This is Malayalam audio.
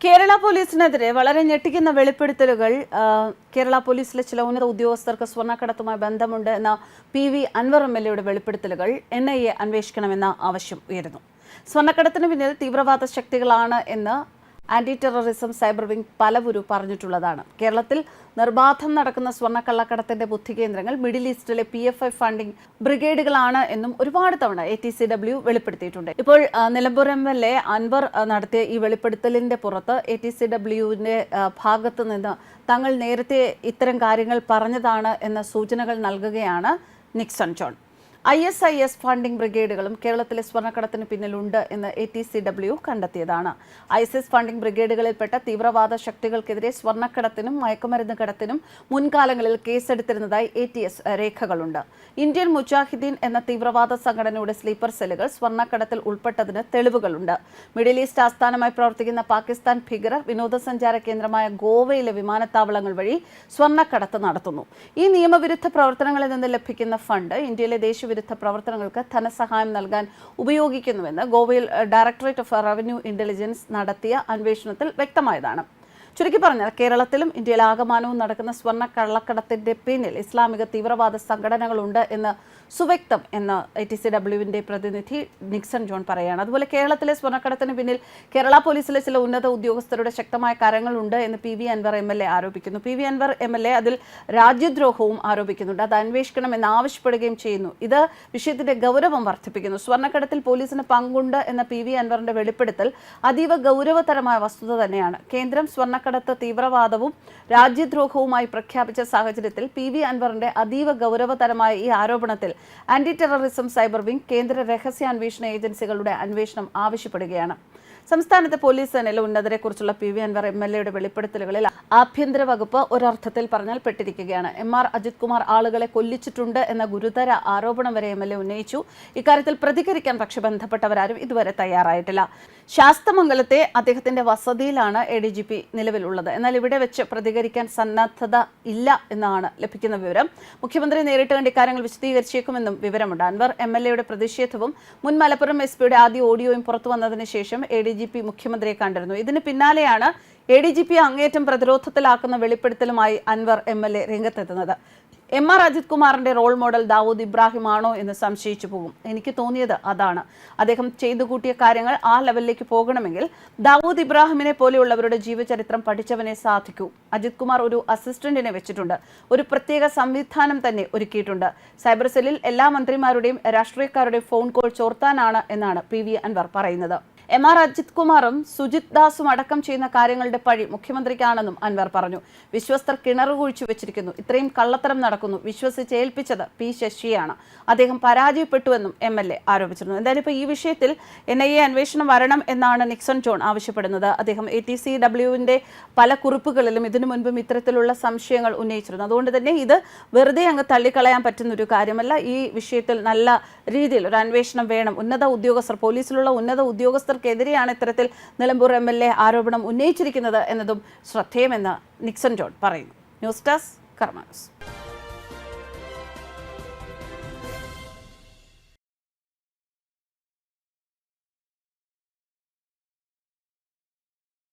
കേരള പോലീസിനെതിരെ വളരെ ഞെട്ടിക്കുന്ന വെളിപ്പെടുത്തലുകൾ കേരള പോലീസിലെ ചില ഉന്നത ഉദ്യോഗസ്ഥർക്ക് സ്വർണ്ണക്കടത്തുമായി ബന്ധമുണ്ട് എന്ന പി.വി. അൻവർ എം.എൽ.എയുടെ വെളിപ്പെടുത്തലുകൾ എൻ.ഐ.എ അന്വേഷിക്കണമെന്ന ആവശ്യം ഉയരുന്നു. സ്വർണ്ണക്കടത്തിന് പിന്നിൽ തീവ്രവാദ ശക്തികളാണ് എന്ന് ആന്റി ടെററിസം സൈബർ വിംഗ് പലവരും പറഞ്ഞിട്ടുള്ളതാണ്. കേരളത്തിൽ നിർബാധം നടക്കുന്ന സ്വർണ്ണക്കള്ളക്കടത്തിന്റെ ബുദ്ധികേന്ദ്രങ്ങൾ മിഡിൽ ഈസ്റ്റിലെ PFI ഫണ്ടിംഗ് ബ്രിഗേഡുകളാണ് എന്നും ഒരുപാട് തവണ ATCW വെളിപ്പെടുത്തിയിട്ടുണ്ട്. ഇപ്പോൾ നിലമ്പൂർ MLA അൻവർ നടത്തിയ ഈ വെളിപ്പെടുത്തലിന്റെ പുറത്ത് ATCWന്റെ ഭാഗത്ത് നിന്ന് തങ്ങൾ നേരത്തെ ഇത്തരം കാര്യങ്ങൾ പറഞ്ഞതാണ് എന്ന സൂചനകൾ നൽകുകയാണ് നിക്സൺ ജോൺ. ISIS ഫണ്ടിംഗ് ബ്രിഗേഡുകളും കേരളത്തിലെ സ്വർണ്ണക്കടത്തിന് പിന്നിലുണ്ട് എന്ന് ATCW കണ്ടെത്തിയതാണ്. ISIS ഫണ്ടിംഗ് ബ്രിഗേഡുകളിൽപ്പെട്ട തീവ്രവാദ ശക്തികൾക്കെതിരെ സ്വർണ്ണക്കടത്തിനും മയക്കുമരുന്ന് കടത്തിനും മുൻകാലങ്ങളിൽ കേസെടുത്തിരുന്നതായി ATS രേഖകളുണ്ട്. ഇന്ത്യൻ മുജാഹിദീൻ എന്ന തീവ്രവാദ സംഘടനയുടെ സ്ലീപ്പർ സെല്ലുകൾ സ്വർണ്ണക്കടത്തിൽ ഉൾപ്പെട്ടതിന് തെളിവുകളുണ്ട്. മിഡിൽ ഈസ്റ്റ് ആസ്ഥാനമായി പ്രവർത്തിക്കുന്ന പാകിസ്ഥാൻ ഭീകരർ വിനോദസഞ്ചാര കേന്ദ്രമായ ഗോവയിലെ വിമാനത്താവളങ്ങൾ വഴി സ്വർണ്ണക്കടത്ത് നടത്തുന്നു. ഈ നിയമവിരുദ്ധ പ്രവർത്തനങ്ങളിൽ നിന്ന് ലഭിക്കുന്ന ഫണ്ട് ഇന്ത്യയിലെ ദേശീയ വിരുദ്ധ പ്രവർത്തനങ്ങൾക്ക് ധനസഹായം നൽകാൻ ഉപയോഗിക്കുന്നുവെന്ന് ഗോവയിൽ ഡയറക്ടറേറ്റ് ഓഫ് റവന്യൂ ഇന്റലിജൻസ് നടത്തിയ അന്വേഷണത്തിൽ വ്യക്തമായതാണ്. ചുരുക്കി പറഞ്ഞാൽ കേരളത്തിലും ഇന്ത്യയിലാകമാനവും നടക്കുന്ന സ്വർണ്ണ കള്ളക്കടത്തിന്റെ പിന്നിൽ ഇസ്ലാമിക തീവ്രവാദ സംഘടനകളുണ്ട് എന്ന് സുവ്യക്തം എന്ന് ATCWന്റെ പ്രതിനിധി നിക്സൺ ജോൺ പറയുകയാണ്. അതുപോലെ കേരളത്തിലെ സ്വർണ്ണക്കടത്തിന് പിന്നിൽ കേരള പോലീസിലെ ചില ഉന്നത ഉദ്യോഗസ്ഥരുടെ ശക്തമായ കരങ്ങളുണ്ട് എന്ന് P.V. അൻവർ MLA ആരോപിക്കുന്നു. P.V. അൻവർ MLA അതിൽ രാജ്യദ്രോഹവും ആരോപിക്കുന്നുണ്ട്. അത് അന്വേഷിക്കണമെന്ന് ആവശ്യപ്പെടുകയും ചെയ്യുന്നു. ഇത് വിഷയത്തിന്റെ ഗൗരവം വർദ്ധിപ്പിക്കുന്നു. സ്വർണ്ണക്കടത്തിൽ പോലീസിന് പങ്കുണ്ട് എന്ന P.V. അൻവറിന്റെ വെളിപ്പെടുത്തൽ അതീവ ഗൗരവതരമായ വസ്തുത തന്നെയാണ്. കേന്ദ്രം സ്വർണ്ണക്കടത്ത് തീവ്രവാദവും രാജ്യദ്രോഹവുമായി പ്രഖ്യാപിച്ച സാഹചര്യത്തിൽ P.V. അൻവറിന്റെ അതീവ ഗൗരവതരമായ ഈ ആരോപണത്തിൽ ആന്റി ടെററിസം സൈബർ വിംഗ് കേന്ദ്ര രഹസ്യാന്വേഷണ ഏജൻസികളുടെ അന്വേഷണം ആവശ്യപ്പെടുകയാണ്. സംസ്ഥാനത്തെ പോലീസ് സേനയിലെ ഉന്നതരെക്കുറിച്ചുള്ള P.V. അൻവർ MLAയുടെ വെളിപ്പെടുത്തലുകളിൽ ആഭ്യന്തര വകുപ്പ് ഒരർത്ഥത്തിൽ പറഞ്ഞാൽ പെട്ടിരിക്കുകയാണ്. MR അജിത് കുമാർ ആളുകളെ കൊല്ലിച്ചിട്ടുണ്ട് എന്ന ഗുരുതര ആരോപണം വരെ MLA ഉന്നയിച്ചു. ഇക്കാര്യത്തിൽ പ്രതികരിക്കാൻ പക്ഷെ ബന്ധപ്പെട്ടവരാരും ഇതുവരെ തയ്യാറായിട്ടില്ല. ശാസ്തമംഗലത്തെ അദ്ദേഹത്തിന്റെ വസതിയിലാണ് ADGP നിലവിലുള്ളത്. എന്നാൽ ഇവിടെ വെച്ച് പ്രതികരിക്കാൻ സന്നദ്ധത ഇല്ല എന്നാണ് ലഭിക്കുന്ന വിവരം. മുഖ്യമന്ത്രി നേരിട്ട് കണ്ട് ഇക്കാര്യങ്ങൾ വിശദീകരിച്ചേക്കുമെന്നും വിവരമുണ്ട്. അൻവർ MLAയുടെ പ്രതിഷേധവും മുൻ മലപ്പുറം SP ആദ്യ ഓഡിയോയും പുറത്തു വന്നതിന് ശേഷം ADGP മുഖ്യമന്ത്രിയെ കണ്ടിരുന്നു. ഇതിന് പിന്നാലെയാണ് ADGP അങ്ങേറ്റം പ്രതിരോധത്തിലാക്കുന്ന വെളിപ്പെടുത്തലുമായി അൻവർ MLA രംഗത്തെത്തുന്നത്. MR അജിത് കുമാറിന്റെ റോൾ മോഡൽ ദാവൂദ് ഇബ്രാഹിം ആണോ എന്ന് സംശയിച്ചു പോകും. എനിക്ക് തോന്നിയത് അതാണ്. അദ്ദേഹം ചെയ്തു കൂട്ടിയ കാര്യങ്ങൾ ആ ലെവലിലേക്ക് പോകണമെങ്കിൽ ദാവൂദ് ഇബ്രാഹിമിനെ പോലെയുള്ളവരുടെ ജീവചരിത്രം പഠിച്ചവനെ സാധിക്കൂ. അജിത് കുമാർ ഒരു അസിസ്റ്റന്റിനെ വെച്ചിട്ടുണ്ട്. ഒരു പ്രത്യേക സംവിധാനം തന്നെ ഒരുക്കിയിട്ടുണ്ട്. സൈബർ സെല്ലിൽ എല്ലാ മന്ത്രിമാരുടെയും രാഷ്ട്രീയക്കാരുടെയും ഫോൺ കോൾ ചോർത്താനാണ് എന്നാണ് P.V. അൻവർ പറയുന്നത്. MR അജിത് കുമാറും സുജിത് ദാസും അടക്കം ചെയ്യുന്ന കാര്യങ്ങളുടെ പഴി മുഖ്യമന്ത്രിക്കാണെന്നും അൻവർ പറഞ്ഞു. വിശ്വസ്തർ കിണറ് കുഴിച്ചു വെച്ചിരിക്കുന്നു. ഇത്രയും കള്ളത്തരം നടക്കുന്നു. വിശ്വസിച്ചേൽപ്പിച്ചത് P. ശശിയാണ്. അദ്ദേഹം പരാജയപ്പെട്ടുവെന്നും MLA ആരോപിച്ചിരുന്നു. എന്തായാലും ഇപ്പോൾ ഈ വിഷയത്തിൽ NIA അന്വേഷണം വരണം എന്നാണ് നിക്സൺ ജോൺ ആവശ്യപ്പെടുന്നത്. അദ്ദേഹം ATCWന്റെ പല കുറിപ്പുകളിലും ഇതിനു മുൻപും ഇത്തരത്തിലുള്ള സംശയങ്ങൾ ഉന്നയിച്ചിരുന്നു. അതുകൊണ്ട് തന്നെ ഇത് വെറുതെ അങ്ങ് തള്ളിക്കളയാൻ പറ്റുന്ന ഒരു കാര്യമല്ല. ഈ വിഷയത്തിൽ നല്ല രീതിയിൽ ഒരു അന്വേഷണം വേണം. ഉന്നത ഉദ്യോഗസ്ഥർ, പോലീസിലുള്ള ഉന്നത ഉദ്യോഗസ്ഥർക്കെതിരെയാണ് ഇത്തരത്തിൽ നിലമ്പൂർ MLA ആരോപണം ഉന്നയിച്ചിരിക്കുന്നത് എന്നതും ശ്രദ്ധേയമെന്ന് നിക്സൺ ജോൺ പറയുന്നു. ന്യൂസ് ഡെസ്ക് കർമ്മ ന്യൂസ്.